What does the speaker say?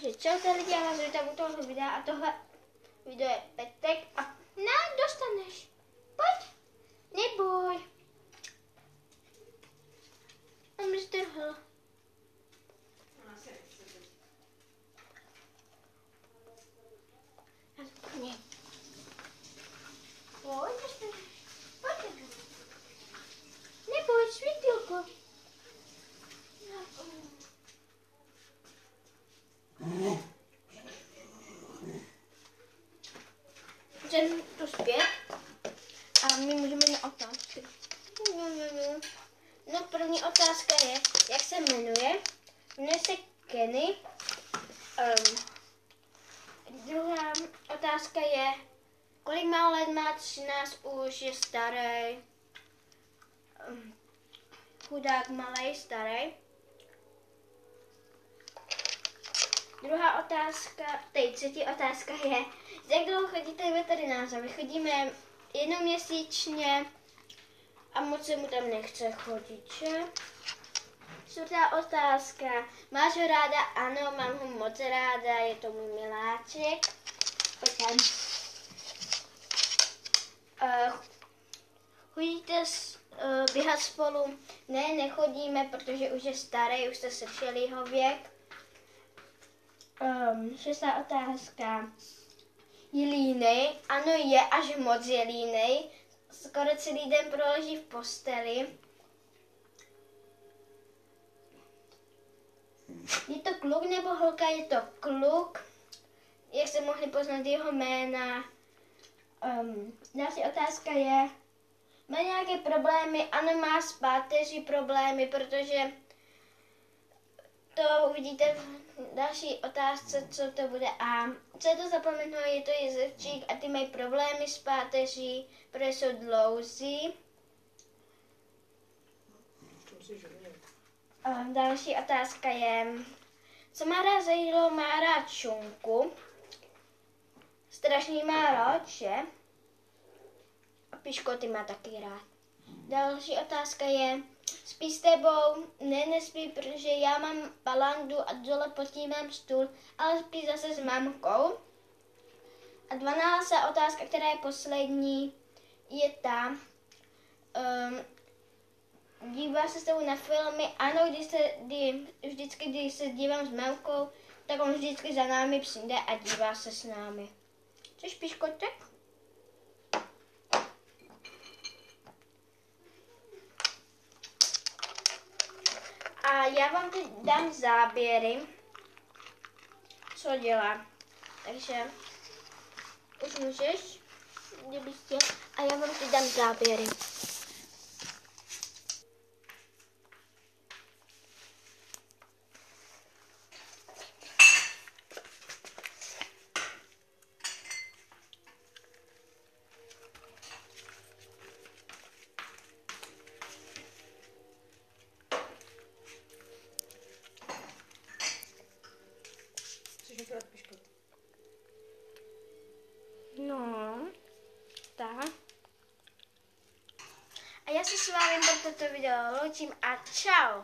Takže čau lidi, já vás vítám u tohoto videa a tohle video je Petek a ne, dostaneš. Pojď, neboj. On mi strhl. Pojď, dostaneš. Pojď. Neboj, svítilko. Jsem tu zpět a my můžeme na otázky. No první otázka je, jak se jmenuje. Jmenuje se Kenny. Druhá otázka je, kolik má let, má 13, už je starý. Chudák, malej, starý. Druhá otázka, třetí otázka je, jak dlouho chodíte k veterinářovi? Chodíme jednou měsíčně a moc se mu tam nechce chodit, že? Čtvrtá otázka, máš ho ráda? Ano, mám ho moc ráda, je to můj miláček. Chodíte běhat spolu? Ne, nechodíme, protože už je starý, už jste slyšeli jeho věk. Šestá otázka. Je línej? Ano, je, až moc je línej. Skoro celý den proleží v posteli. Je to kluk nebo holka? Je to kluk. Jak jste mohli poznat jeho jména? Další otázka je, má nějaké problémy? Ano, má s páteří problémy, protože to uvidíte v další otázce, co to bude. A co je to za plemeno? Je to jezevčík a ty mají problémy s páteří, protože jsou dlouzí. Další otázka je, co má rád za jídlo? Má rád šunku. Strašně má rád, že? A piškoty má taky rád. Další otázka je, spí s tebou? Ne, nespí, protože já mám palandu a dole pod tím mám stůl, ale spí zase s mamkou. A 12. otázka, která je poslední, je ta, dívá se s tebou na filmy? Ano, vždycky, když se dívám s mamkou, tak on vždycky za námi přijde a dívá se s námi. Chceš piškotek? A já vám teď dám záběry, co dělá. Takže už můžeš, kdybych chtěl. A já vám teď dám záběry. No, tak. A já se s vámi pro toto video loučím a čau.